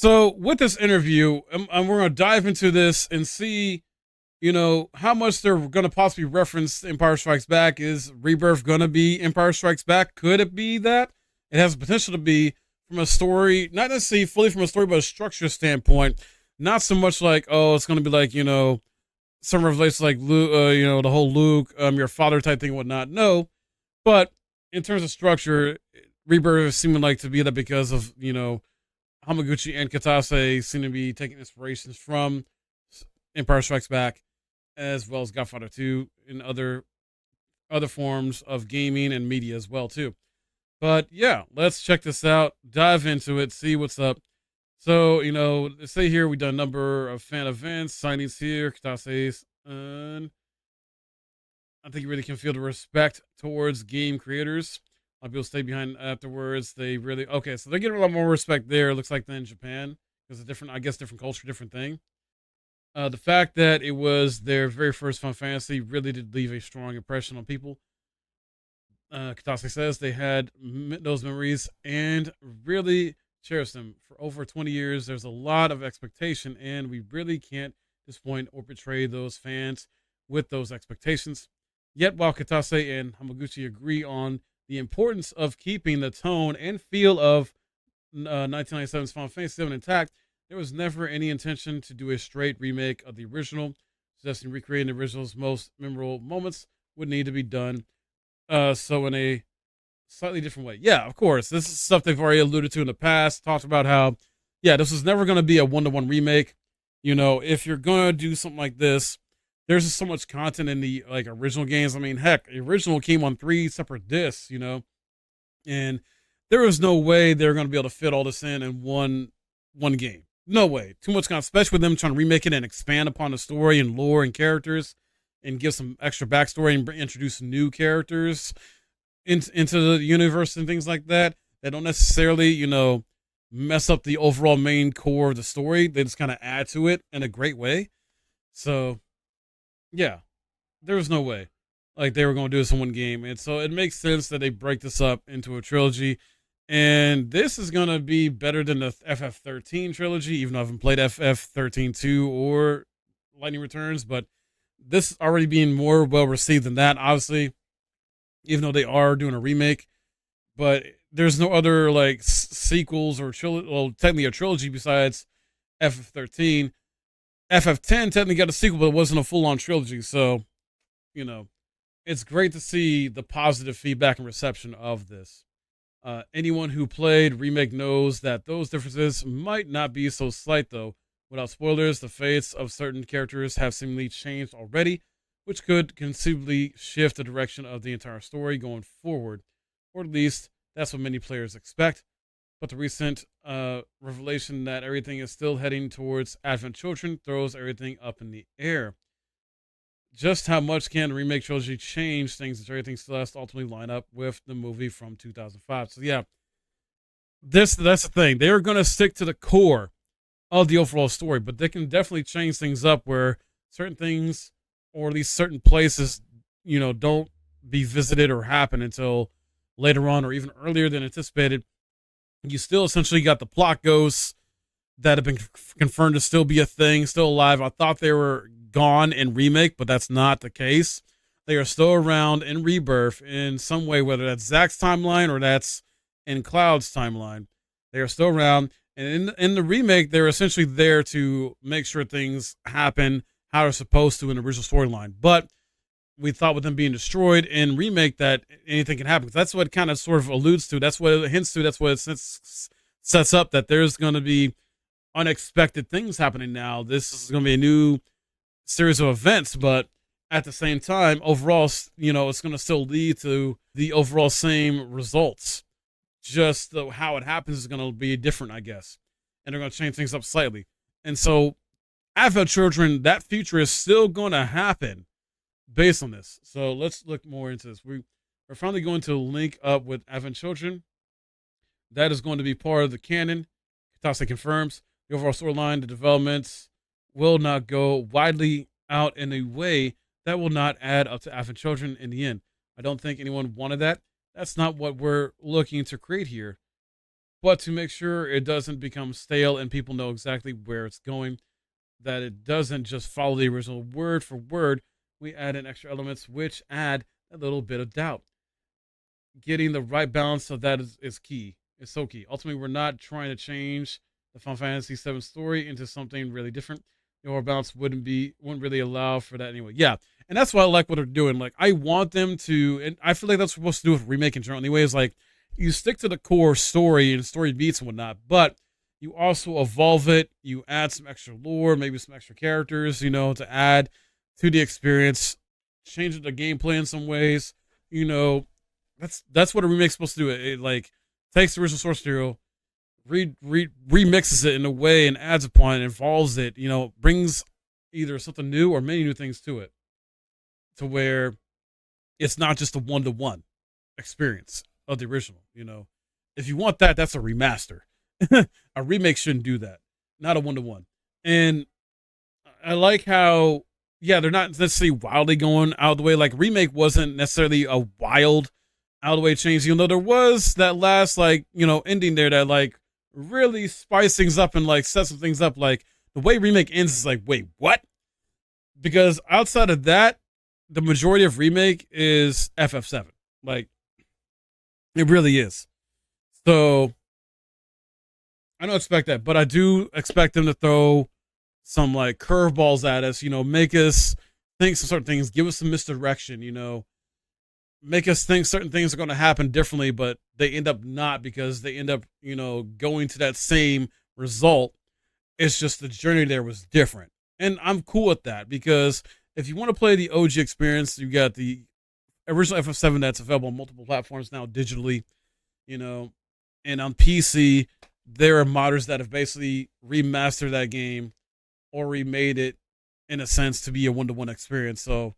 So with this interview, we're going to dive into this and see, how much they're going to possibly reference Empire Strikes Back. Is Rebirth going to be Empire Strikes Back? Could it be that? It has the potential to be from a story, not necessarily fully from a story, but a structure standpoint. Not so much like, oh, it's going to be like, some revelations like Luke, the whole Luke, your father type thing and whatnot. No, but in terms of structure, Rebirth is seeming like to be that because of, Hamaguchi and Katase seem to be taking inspirations from Empire Strikes Back, as well as Godfather 2 and other forms of gaming and media as well too. But yeah, let's check this out, dive into it, see what's up. So, let's say here we done a number of fan events, signings here, Katase's, and I think you really can feel the respect towards game creators. A lot of people stay behind afterwards. They really okay, so they're getting a lot more respect there. It looks like than in Japan because a different, I guess, different culture, different thing. The fact that it was their very first Final Fantasy really did leave a strong impression on people. Katase says they had those memories and really cherished them for over 20 years. There's a lot of expectation, and we really can't disappoint or betray those fans with those expectations. Yet, while Katase and Hamaguchi agree on the importance of keeping the tone and feel of 1997's Final Fantasy VII intact, there was never any intention to do a straight remake of the original, suggesting recreating the original's most memorable moments would need to be done so in a slightly different way. Yeah, of course. This is stuff they've already alluded to in the past. Talked about how, yeah, this was never going to be a one-to-one remake. If you're going to do something like this, there's just so much content in the original games. I mean, heck, the original came on 3 separate discs, and there was no way they're going to be able to fit all this in one game. No way. Too much content, especially with them trying to remake it and expand upon the story and lore and characters and give some extra backstory and introduce new characters into the universe and things like that. They don't necessarily, mess up the overall main core of the story. They just kind of add to it in a great way. So, yeah, there was no way like they were going to do this in one game. And so it makes sense that they break this up into a trilogy. And this is going to be better than the FF13 trilogy, even though I haven't played FF13 2 or Lightning Returns, but this is already being more well received than that, obviously, even though they are doing a remake. But there's no other sequels or technically a trilogy besides FF13. FF10 technically got a sequel, but it wasn't a full-on trilogy. So, it's great to see the positive feedback and reception of this. Anyone who played Remake knows that those differences might not be so slight, though. Without spoilers, the fates of certain characters have seemingly changed already, which could conceivably shift the direction of the entire story going forward, or at least that's what many players expect. But the recent revelation that everything is still heading towards Advent Children throws everything up in the air. Just how much can the remake trilogy change things if everything still has to ultimately line up with the movie from 2005? So yeah, that's the thing. They are going to stick to the core of the overall story, but they can definitely change things up where certain things, or at least certain places, don't be visited or happen until later on or even earlier than anticipated. You still essentially got the plot ghosts that have been confirmed to still be a thing, still alive. I thought they were gone in Remake, but that's not the case. They are still around in Rebirth in some way, whether that's Zack's timeline or that's in Cloud's timeline. They are still around. And in the remake, they're essentially there to make sure things happen how they're supposed to in the original storyline. But we thought with them being destroyed in remake that anything can happen. That's what it kind of sort of alludes to. That's what it hints to. That's what it sets up, that there's going to be unexpected things happening now. This is going to be a new series of events, but at the same time, overall, it's going to still lead to the overall same results. Just how it happens is going to be different, I guess. And they're going to change things up slightly. And so, Advent Children, that future is still going to happen based on this. So let's look more into this. We're finally going to link up with Advent Children. That is going to be part of the canon. Katase confirms the overall storyline, the developments will not go widely out in a way that will not add up to Advent Children in the end. I don't think anyone wanted that. That's not what we're looking to create here. but to make sure it doesn't become stale and people know exactly where it's going, that it doesn't just follow the original word for word, we add in extra elements which add a little bit of doubt. Getting the right balance of that is key. It's so key. Ultimately, we're not trying to change the Final Fantasy VII story into something really different. The overall balance wouldn't really allow for that anyway. Yeah, and that's why I like what they're doing. Like, I want them to, and I feel like that's what we're supposed to do with remake in general. Anyway, is like you stick to the core story and story beats and whatnot, but you also evolve it. You add some extra lore, maybe some extra characters, to add to the experience, change the gameplay in some ways. You know, that's what a remake's supposed to do. It like takes the original source material, remixes it in a way and adds upon it, evolves it, brings either something new or many new things to it, to where it's not just a one-to-one experience of the original. If you want that, that's a remaster. A remake shouldn't do that, not a one-to-one. And I like how, yeah, they're not necessarily wildly going out of the way. Like, remake wasn't necessarily a wild out of the way change, even though there was that last, ending there that really spice things up and set some things up. Like, the way remake ends is like, wait, what? Because outside of that, the majority of remake is FF7. Like, it really is. So I don't expect that, but I do expect them to throw some curveballs at us, make us think some certain things, give us some misdirection, make us think certain things are going to happen differently, but they end up not, because they end up, going to that same result. It's just the journey there was different. And I'm cool with that, because if you want to play the OG experience, you got the original FF7 that's available on multiple platforms now digitally, and on PC, there are modders that have basically remastered that game or remade it in a sense to be a one-to-one experience. So,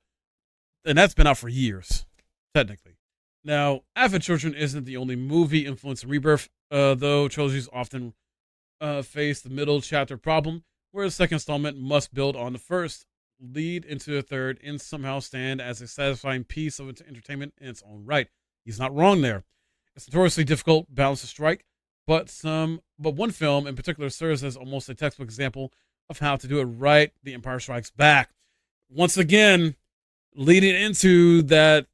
and that's been out for years, technically. Now, Advent Children isn't the only movie influenced in Rebirth, though trilogies often face the middle chapter problem, where the second installment must build on the first, lead into the third, and somehow stand as a satisfying piece of entertainment in its own right. He's not wrong there. It's a notoriously difficult balance to strike, but one film in particular serves as almost a textbook example of how to do it right: The Empire Strikes Back. Once again, leading into that,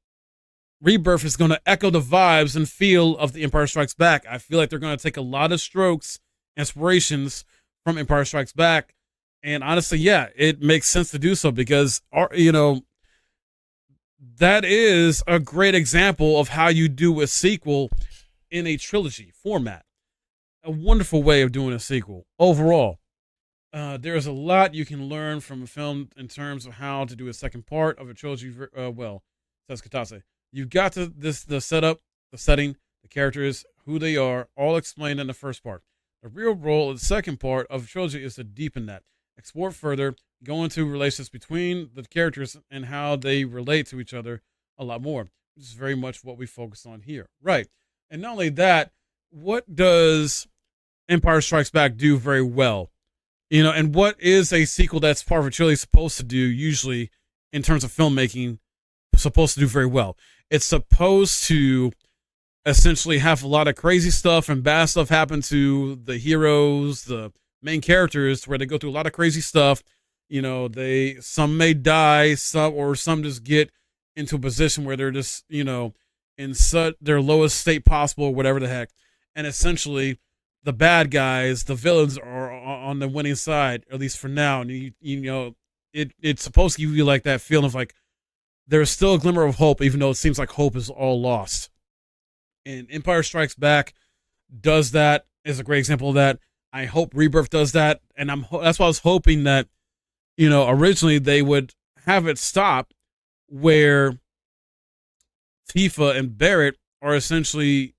Rebirth is going to echo the vibes and feel of The Empire Strikes Back. I feel like they're going to take a lot of strokes, inspirations from Empire Strikes Back. And honestly, yeah, it makes sense to do so, because, that is a great example of how you do a sequel in a trilogy format. A wonderful way of doing a sequel overall. There's a lot you can learn from a film in terms of how to do a second part of a trilogy. Says Katase. You've got the setup, the setting, the characters, who they are, all explained in the first part. The real role of the second part of a trilogy is to deepen that, explore further, go into relations between the characters and how they relate to each other a lot more, which is very much what we focus on here. Right. And not only that, what does Empire Strikes Back do very well? And what is a sequel that's part of a trilogy supposed to do, usually, in terms of filmmaking, supposed to do very well? It's supposed to essentially have a lot of crazy stuff and bad stuff happen to the heroes, the main characters, where they go through a lot of crazy stuff. Some may die, some just get into a position where they're just, in their lowest state possible, or whatever the heck. And essentially, the bad guys, the villains, are on the winning side, at least for now. And it's supposed to give you that feeling of there's still a glimmer of hope, even though it seems like hope is all lost. And Empire Strikes Back does that, is a great example of that. I hope Rebirth does that, and that's why I was hoping that, originally they would have it stop where Tifa and Barrett are essentially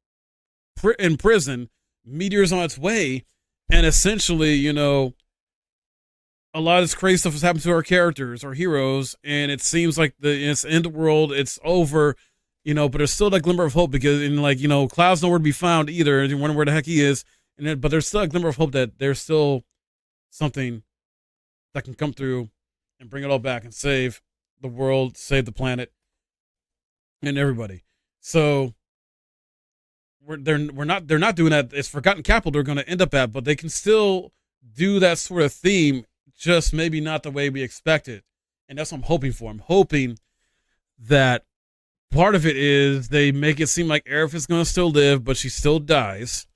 in prison, Meteor's on its way, and essentially, a lot of this crazy stuff has happened to our characters, our heroes, and it seems like it's the end of the world, it's over, but there's still that glimmer of hope, because Cloud's nowhere to be found either, and you wonder where the heck he is, but there's still a glimmer of hope that there's still something that can come through and bring it all back and save the world, save the planet, and everybody. So they're not doing that. It's Forgotten Capital they're going to end up at, but they can still do that sort of theme, just maybe not the way we expected. And that's what I'm hoping for. I'm hoping that part of it is they make it seem like Aerith is going to still live, but she still dies.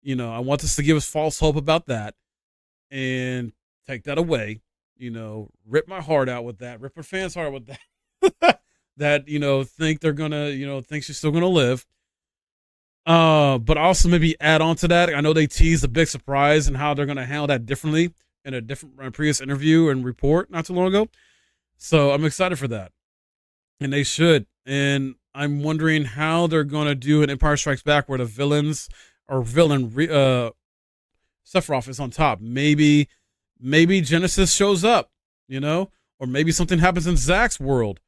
I want this to give us false hope about that and take that away. Rip my heart out with that. Rip her fans' heart with that. That, think they're going to, think she's still going to live. But also maybe add on to that. I know they teased a big surprise and how they're going to handle that differently in a different previous interview and report not too long ago. So I'm excited for that. And they should. And I'm wondering how they're going to do an Empire Strikes Back where the villain Sephiroth is on top. Maybe Genesis shows up, or maybe something happens in Zack's world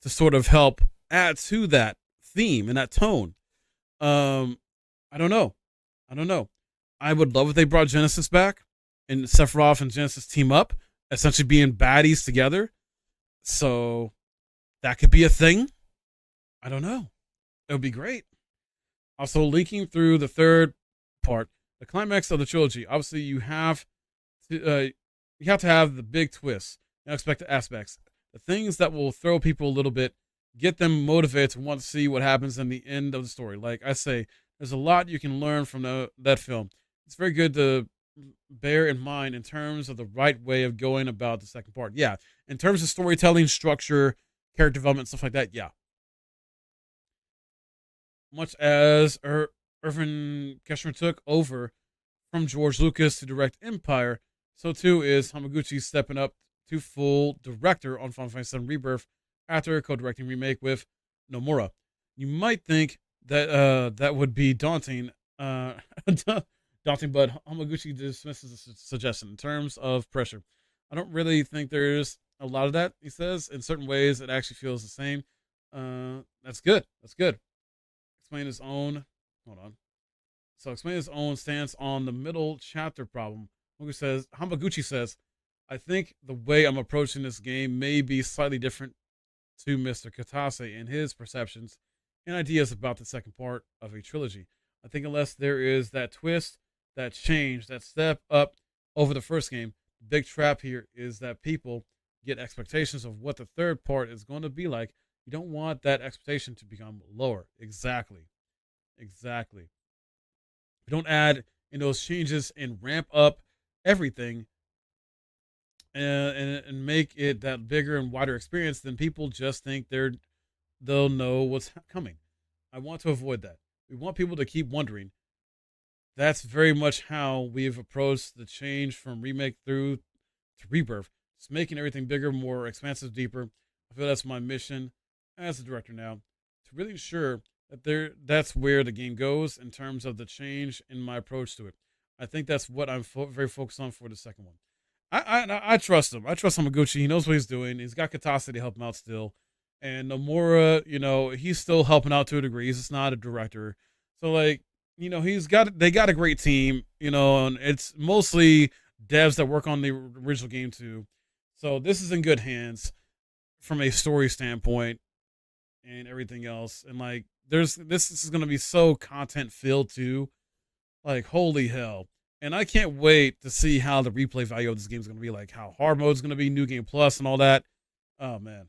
to sort of help add to that theme and that tone. I don't know. I would love if they brought Genesis back and Sephiroth and Genesis team up, essentially being baddies together. So that could be a thing. I don't know. It would be great. Also, linking through the third part, the climax of the trilogy. Obviously, you have to have the big twists, unexpected aspects, the things that will throw people a little bit, get them motivated to want to see what happens in the end of the story. Like I say, there's a lot you can learn from that film. It's very good to bear in mind in terms of the right way of going about the second part. Yeah, in terms of storytelling, structure, character development, stuff like that, yeah. Much as Irvin Kershner took over from George Lucas to direct Empire, so too is Hamaguchi stepping up to full director on Final Fantasy VII Rebirth after co-directing remake with Nomura. You might think that that would be daunting, but Hamaguchi dismisses the suggestion in terms of pressure. I don't really think there's a lot of that, he says. In certain ways, it actually feels the same. That's good. Explain his own stance on the middle chapter problem. Hamaguchi says, I think the way I'm approaching this game may be slightly different to Mr. Katase and his perceptions and ideas about the second part of a trilogy. I think unless there is that twist, that change, that step up over the first game, the big trap here is that people get expectations of what the third part is going to be like. You don't want that expectation to become lower. Exactly. You don't add in those changes and ramp up everything and make it that bigger and wider experience, then people just think they'll know what's coming. I want to avoid that. We want people to keep wondering. That's very much how we've approached the change from remake through to Rebirth. It's making everything bigger, more expansive, deeper. I feel that's my mission as a director now, to really ensure that that's where the game goes in terms of the change in my approach to it. I think that's what I'm very focused on for the second one. I trust him. I trust Hamaguchi. He knows what he's doing. He's got Katase to help him out still. And Nomura, he's still helping out to a degree. He's just not a director. So, they got a great team, and it's mostly devs that work on the original game too. So this is in good hands from a story standpoint and everything else. And this is going to be so content filled too. Holy hell. And I can't wait to see how the replay value of this game is going to be, how hard mode is going to be, new game plus and all that. Oh man.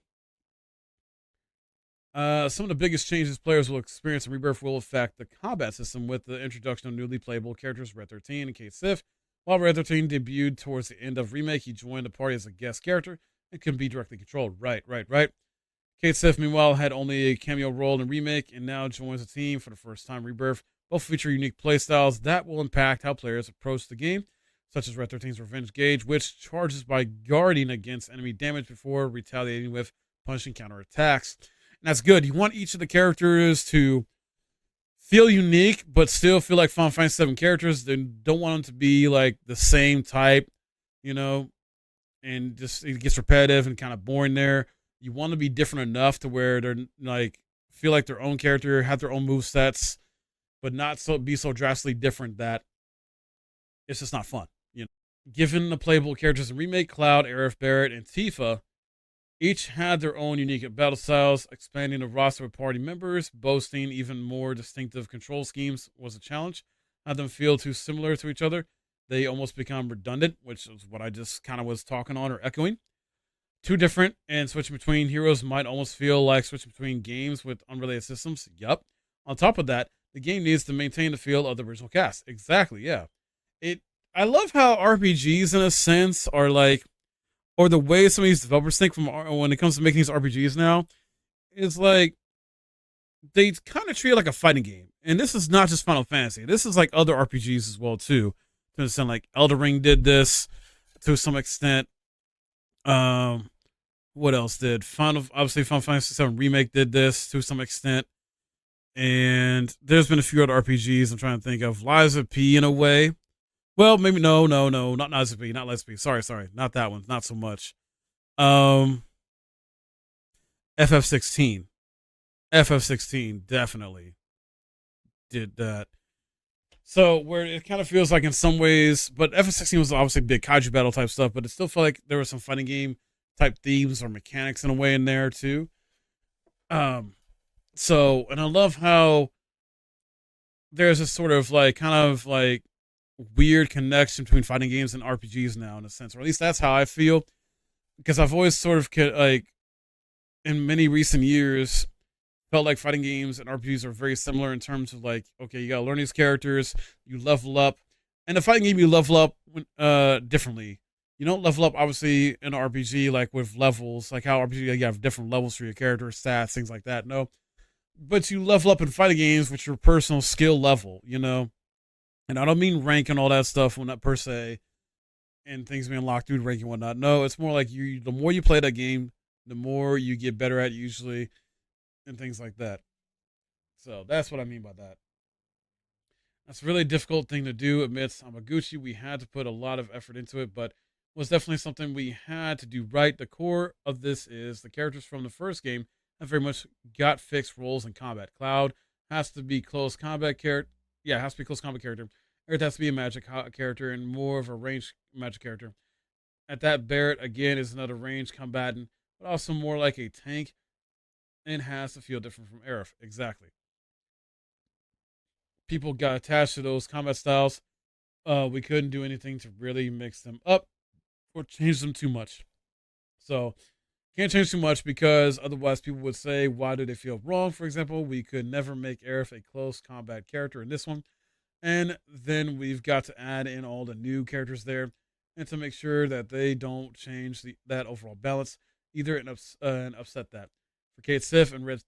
Some of the biggest changes players will experience in Rebirth will affect the combat system with the introduction of newly playable characters Red 13 and Kate Sif. While Red 13 debuted towards the end of Remake, he joined the party as a guest character and can be directly controlled. Right. Kate Sif, meanwhile, had only a cameo role in Remake and now joins the team for the first time Rebirth. Both feature unique playstyles that will impact how players approach the game, such as Red 13's Revenge Gauge, which charges by guarding against enemy damage before retaliating with punch and counter attacks. And that's good. You want each of the characters to feel unique, but still feel like Final Fantasy VII characters. They don't want them to be the same type, and just it gets repetitive and kind of boring there. You want to be different enough to where they're feel like their own character, have their own move sets, but not be so drastically different that it's just not fun. Given the playable characters in Remake, Cloud, Aerith, Barrett, and Tifa, Each had their own unique battle styles. Expanding the roster of party members, boasting even more distinctive control schemes was a challenge. Had them feel too similar to each other, they almost become redundant, which is what I just kind of was talking on or echoing. Too different, and switching between heroes might almost feel like switching between games with unrelated systems. Yup. On top of that, the game needs to maintain the feel of the original cast. Exactly, yeah. It I love how RPGs in a sense are like, or the way some of these developers think from when it comes to making these RPGs now is like they kind of treat it like a fighting game. And this is not just Final Fantasy. This is like other RPGs as well too. To understand, like Elder Ring did this to some extent. Um, what else did Final Fantasy VII Remake did this to some extent, and there's been a few other RPGs I'm trying to think of. Lies of P in a way. Well, maybe no, not Lies of P, not Lies of P. Sorry, not that one, not so much. Um, FF16, FF16 definitely did that. So where it kind of feels like in some ways, but FF16 was obviously big kaiju battle type stuff, but it still felt like there was some fighting game type themes or mechanics in a way in there too. Um, so and I love how there's a sort of like kind of like weird connection between fighting games and RPGs now in a sense, or at least that's how I feel, because I've always sort of like in many recent years felt like fighting games and RPGs are very similar in terms of like, okay, you gotta learn these characters, you level up, and the fighting game you level up differently. You don't level up obviously in an RPG like with levels, like how RPG you have different levels for your character, stats, things like that. No, but you level up in fighting games with your personal skill level, you know. And I don't mean rank and all that stuff, well, not per se, and things being locked through rank and whatnot. No, it's more like you. The more you play that game, the more you get better at it usually, and things like that. So that's what I mean by that. That's a really difficult thing to do amidst Amaguchi. We had to put a lot of effort into it, but was definitely something we had to do right. The core of this is the characters from the first game have very much got fixed roles in combat. Cloud has to be close combat character. Yeah, has to be close combat character. Earth has to be a magic character and more of a ranged magic character. At that, Barrett again is another ranged combatant, but also more like a tank and has to feel different from Aerith. Exactly. People got attached to those combat styles. We couldn't do anything to really mix them up or change them too much. So can't change too much because otherwise people would say, why do they feel wrong? For example, we could never make Aerith a close combat character in this one. And then we've got to add in all the new characters there and to make sure that they don't change that overall balance either and upset that. For Kate Sif and Red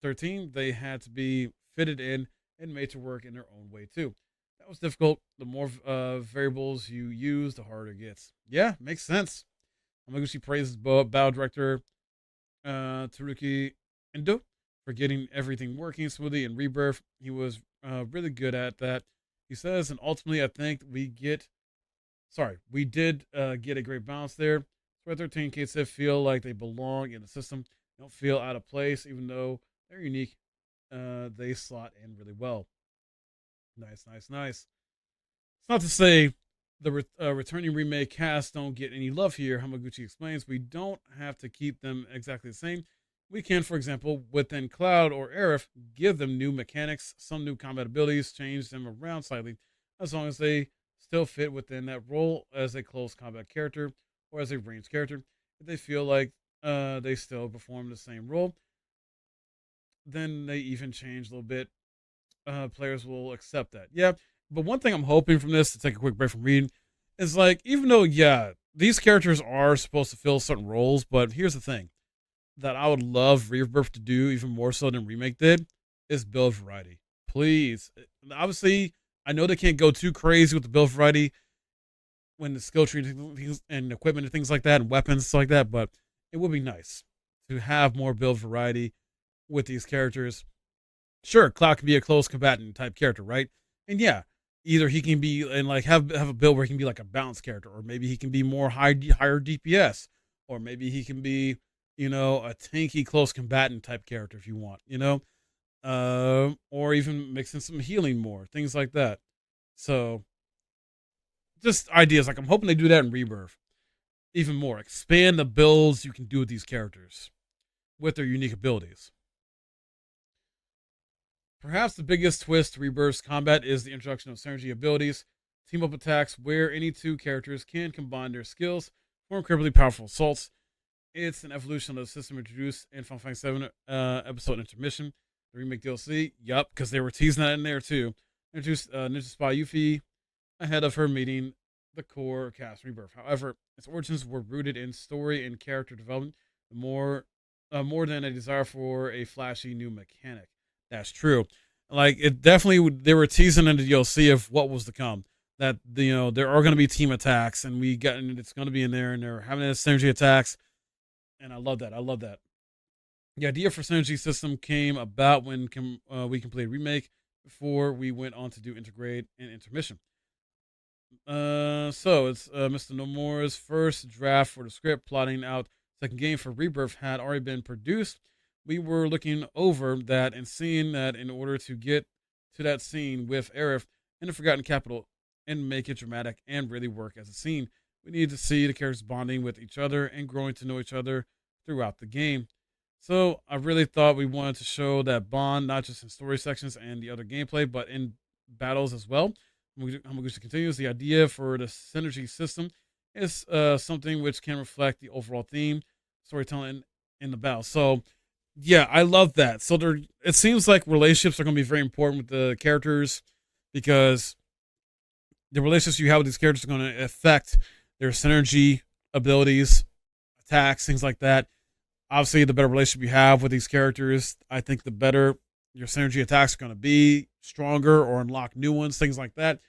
13, they had to be fitted in and made to work in their own way too. That was difficult. The more variables you use, the harder it gets. Yeah, makes sense. Amaguchi praises Bao director Teruki Endo for getting everything working smoothly in Rebirth. He was really good at that. He says, and ultimately, I think we did get a great balance there. Spread 13 kids that feel like they belong in the system, don't feel out of place, even though they're unique. They slot in really well. Nice. It's not to say the returning remake cast don't get any love here. Hamaguchi explains, we don't have to keep them exactly the same. We can, for example, within Cloud or Aerith, give them new mechanics, some new combat abilities, change them around slightly, as long as they still fit within that role as a close combat character or as a ranged character. If they feel like they still perform the same role, then they even change a little bit. Players will accept that. Yeah, but one thing I'm hoping from this, to take a quick break from reading, is like, even though, yeah, these characters are supposed to fill certain roles, but here's the thing that I would love Rebirth to do even more so than Remake did is build variety. Please. Obviously, I know they can't go too crazy with the build variety when the skill tree and equipment and things like that and weapons and stuff like that, but it would be nice to have more build variety with these characters. Sure, Cloud can be a close combatant type character, right? And yeah, either he can be and like have a build where he can be like a balanced character, or maybe he can be more higher DPS, or maybe he can be, you know, a tanky close combatant type character if you want, you know, or even mix in some healing more, things like that. So just ideas. Like I'm hoping they do that in Rebirth. even more. Expand the builds you can do with these characters with their unique abilities. Perhaps the biggest twist to Rebirth's combat is the introduction of synergy abilities, team up attacks where any two characters can combine their skills for incredibly powerful assaults. It's an evolution of the system introduced in Final Fantasy VII episode Intermission, the remake DLC. Yup, because they were teasing that in there too. Introduced Ninja Spy Yuffie ahead of her meeting the core cast Rebirth. However, its origins were rooted in story and character development, more than a desire for a flashy new mechanic. That's true. Like it definitely, they were teasing in the DLC of what was to come. That there are going to be team attacks, and it's going to be in there, and they're having synergy attacks, and I love that. I love that. The idea for synergy system came about when we completed remake before we went on to do integrate and intermission. So it's Mr. Nomura's first draft for the script, plotting out second game for Rebirth had already been produced. We were looking over that and seeing that in order to get to that scene with Aerith in the Forgotten Capital and make it dramatic and really work as a scene, we need to see the characters bonding with each other and growing to know each other throughout the game. So I really thought we wanted to show that bond, not just in story sections and the other gameplay, but in battles as well. Hamaguchi continues, the idea for the synergy system is something which can reflect the overall theme, storytelling in the battle. So yeah, I love that. So it seems like relationships are going to be very important with the characters, because the relationships you have with these characters are going to affect their synergy abilities, attacks, things like that. Obviously, the better relationship you have with these characters, I think the better your synergy attacks are going to be, stronger or unlock new ones, things like that.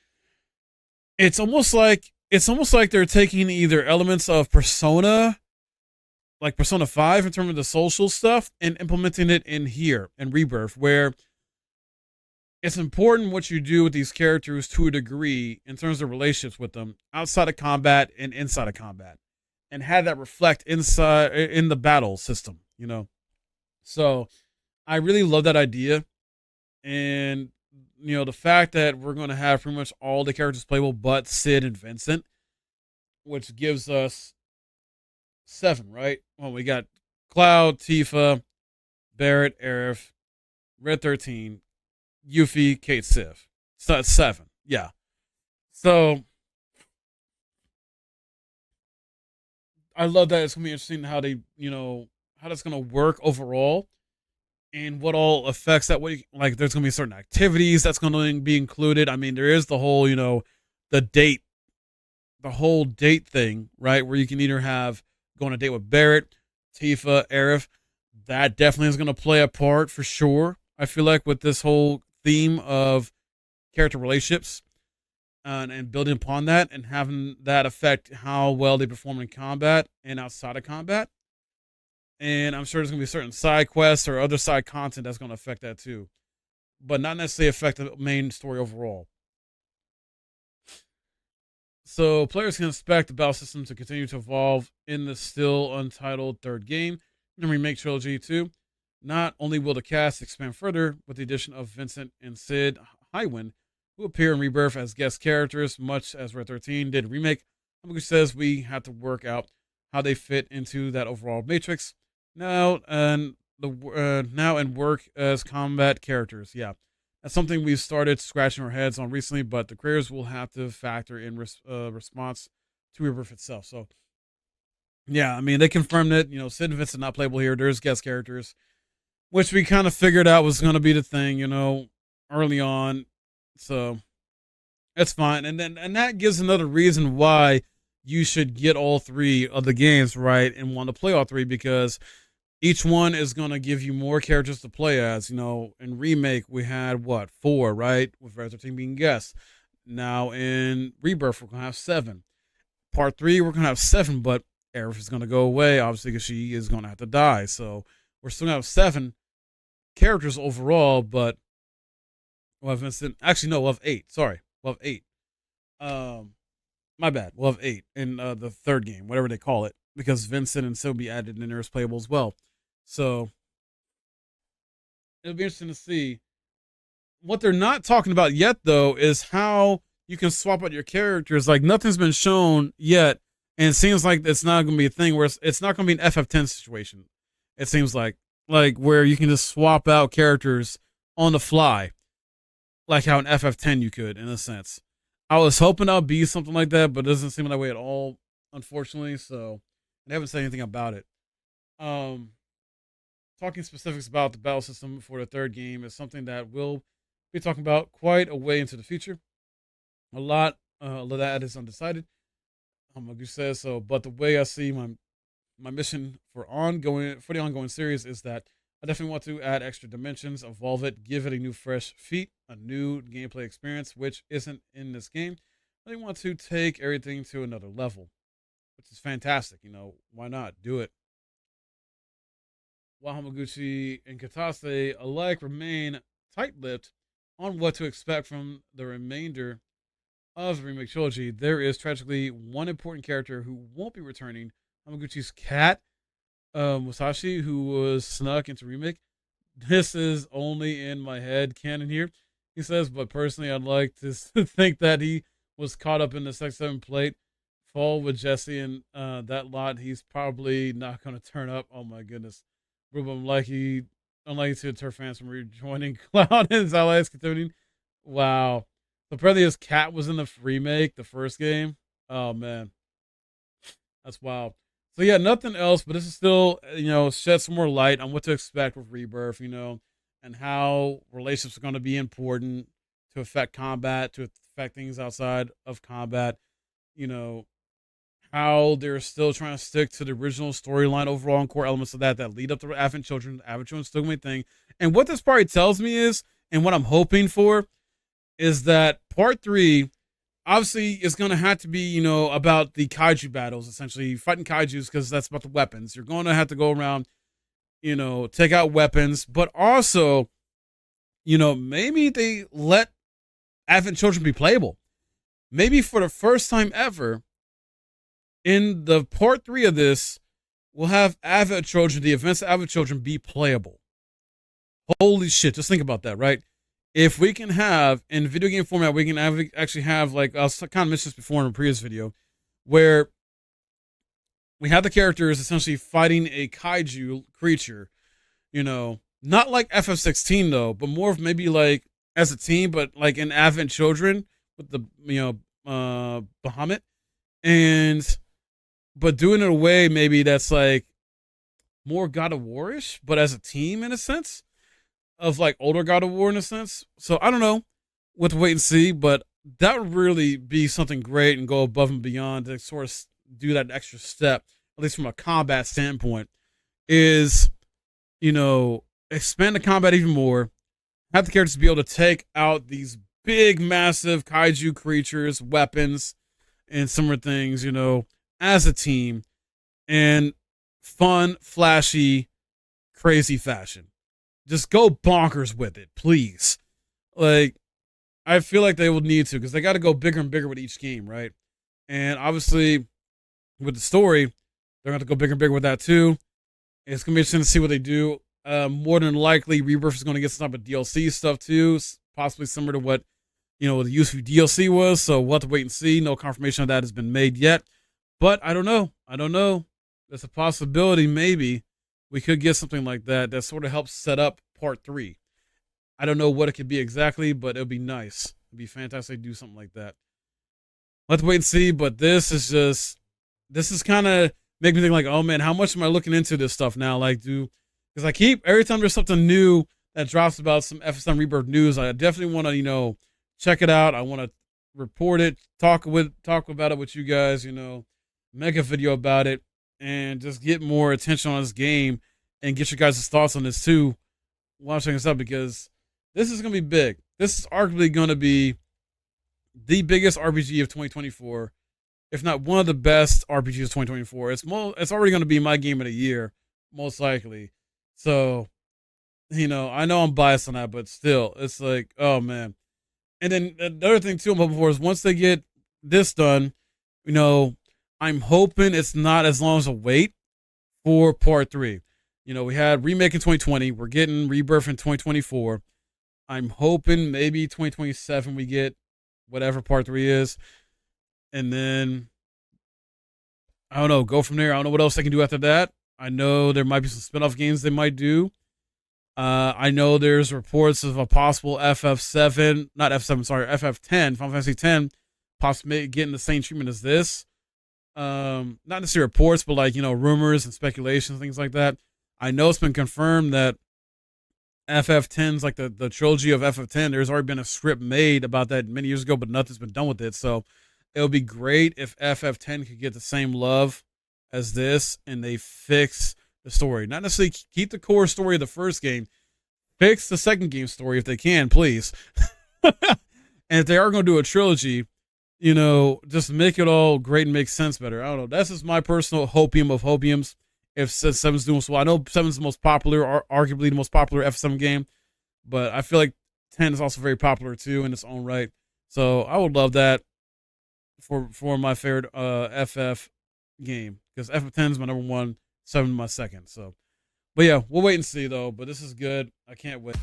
It's almost like they're taking either elements of Persona, like Persona 5 in terms of the social stuff, and implementing it in here in Rebirth, where it's important what you do with these characters to a degree in terms of relationships with them outside of combat and inside of combat, and have that reflect inside in the battle system, So I really love that idea. And the fact that we're going to have pretty much all the characters playable but Sid and Vincent, which gives us 7, right? Well, we got Cloud, Tifa, Barrett, Aerith, Red 13, Yuffie, Kate, Sif. So that's 7. Yeah. So I love that. It's going to be interesting how they, how that's going to work overall, and what all affects that. Like, there's going to be certain activities that's going to be included. I mean, there is the whole, the whole date thing, right? Where you can either have go on a date with Barrett, Tifa, Aerith. That definitely is going to play a part for sure. I feel like with this whole theme of character relationships, and building upon that and having that affect how well they perform in combat and outside of combat. And I'm sure there's going to be certain side quests or other side content that's going to affect that too, but not necessarily affect the main story overall. So players can expect the battle system to continue to evolve in the still untitled third game in the remake trilogy too. Not only will the cast expand further with the addition of Vincent and Sid Highwind, who appear in Rebirth as guest characters, much as Red 13 did remake, which says we have to work out how they fit into that overall matrix now and work as combat characters. Yeah, that's something we've started scratching our heads on recently, but the creators will have to factor in response to Rebirth itself. So yeah, I mean, they confirmed it. Sid and Vincent not playable here. There's guest characters, which we kind of figured out was going to be the thing, early on. So that's fine. And that gives another reason why you should get all 3 of the games, right, and want to play all 3, because each one is going to give you more characters to play as. In remake we had 4, right, with Red 13 being guests. Now in Rebirth we're going to have 7. Part 3 we're going to have 7, but Aerith is going to go away, obviously, because she is going to have to die. So we're still going to have 7 characters overall, but we'll have Vincent. Actually, no, we'll have 8. Sorry, we'll have 8. My bad. We'll have 8 in the third game, whatever they call it, because Vincent and Sid will be added in there as playable as well. So it'll be interesting to see. What they're not talking about yet, though, is how you can swap out your characters. Like, nothing's been shown yet And it seems like it's not going to be a thing where it's not going to be an FF10 situation. It seems like where you can just swap out characters on the fly, like how in FF10 you could, in a sense. I was hoping I'll be something like that, but it doesn't seem that way at all, unfortunately. So they haven't said anything about it. Um, Talking specifics about the battle system for the third game is something that we'll be talking about quite a way into the future. A lot of that is undecided. Like you said, so but the way I see my mission for the ongoing series is that I definitely want to add extra dimensions, evolve it, give it a new fresh feat, a new gameplay experience, which isn't in this game. I really want to take everything to another level, which is fantastic. Why not do it? While Hamaguchi and Katase alike remain tight-lipped on what to expect from the remainder of the remake trilogy, there is tragically one important character who won't be returning. Hamaguchi's cat, Musashi, who was snuck into remake. This is only in my head canon here. He says, but personally, I'd like to think that he was caught up in the Sex 7 plate fall with Jesse and that lot. He's probably not going to turn up. Oh my goodness. Ruben, unlikely to deter fans from rejoining Cloud and his allies continuing. Wow. So apparently his cat was in the remake, the first game. Oh man. That's wild. So yeah, nothing else, but this is still, shed some more light on what to expect with Rebirth, and how relationships are going to be important to affect combat, to affect things outside of combat, you know, how they're still trying to stick to the original storyline overall and core elements of that lead up to Advent Children. Advent Children still my thing. And what this part tells me is, and what I'm hoping for, is that part 3 obviously is going to have to be, about the kaiju battles, essentially fighting kaijus, because that's about the weapons. You're going to have to go around, take out weapons, but also, maybe they let Advent Children be playable. Maybe for the first time ever, in the part 3 of this, we'll have Advent Children, the events of Advent Children, be playable. Holy shit, just think about that, right? If we can have, in video game format, we can actually have, like, I was kind of mentioned this before in a previous video, where we have the characters essentially fighting a kaiju creature, not like FF16 though, but more of maybe like as a team, but like in Advent Children with the, Bahamut, but doing it in a way maybe that's like more God of War-ish, but as a team in a sense, of like older God of War in a sense. So I don't know what to wait and see, but that would really be something great and go above and beyond to sort of do that extra step, at least from a combat standpoint, is, expand the combat even more, have the characters be able to take out these big, massive kaiju creatures, weapons, and similar things, as a team, and fun, flashy, crazy fashion. Just go bonkers with it, please. Like, I feel like they will need to, because they got to go bigger and bigger with each game, right? And obviously, with the story, they're going to go bigger and bigger with that too. It's going to be interesting to see what they do. More than likely, Rebirth is going to get some type of DLC stuff too, possibly similar to what, the Yusufu DLC was. So we'll have to wait and see. No confirmation of that has been made yet. But I don't know. There's a possibility maybe we could get something like that sort of helps set up part 3. I don't know what it could be exactly, but it'll be nice. It'd be fantastic to do something like that. We'll have to wait and see, but this is kind of making me think like, oh man, how much am I looking into this stuff now? Like, because every time there's something new that drops about some FSM Rebirth news, I definitely want to, check it out. I want to report it, talk about it with you guys, make a video about it, and just get more attention on this game and get your guys' thoughts on this too while checking this out, because this is going to be big. This is arguably going to be the biggest RPG of 2024, if not one of the best RPGs of 2024. It's already going to be my game of the year, most likely. So, I know I'm biased on that, but still, it's like, oh man. And then the other thing too I'm hoping for is once they get this done, I'm hoping it's not as long as a wait for part 3. We had Remake in 2020. We're getting Rebirth in 2024. I'm hoping maybe 2027 we get whatever part 3 is. And then I don't know, go from there. I don't know what else they can do after that. I know there might be some spin-off games they might do. I know there's reports of a possible FF7, not F7, sorry, FF10, Final Fantasy 10, possibly getting the same treatment as this. Not necessarily reports, but like, rumors and speculations, things like that. I know it's been confirmed that FF10's like the trilogy of FF10. There's already been a script made about that many years ago, but nothing's been done with it. So it would be great if FF10 could get the same love as this and they fix the story. Not necessarily keep the core story of the first game, fix the second game story if they can, please. And if they are going to do a trilogy, just make it all great and make sense better. I don't know. That's just my personal hopium of hopiums. If 7's doing so well, I know 7's the most popular, or arguably the most popular F7 game, but I feel like 10 is also very popular too in its own right. So I would love that for my favorite FF game, because FF10 is my number one, 7 my second. So, but yeah, we'll wait and see though. But this is good. I can't wait.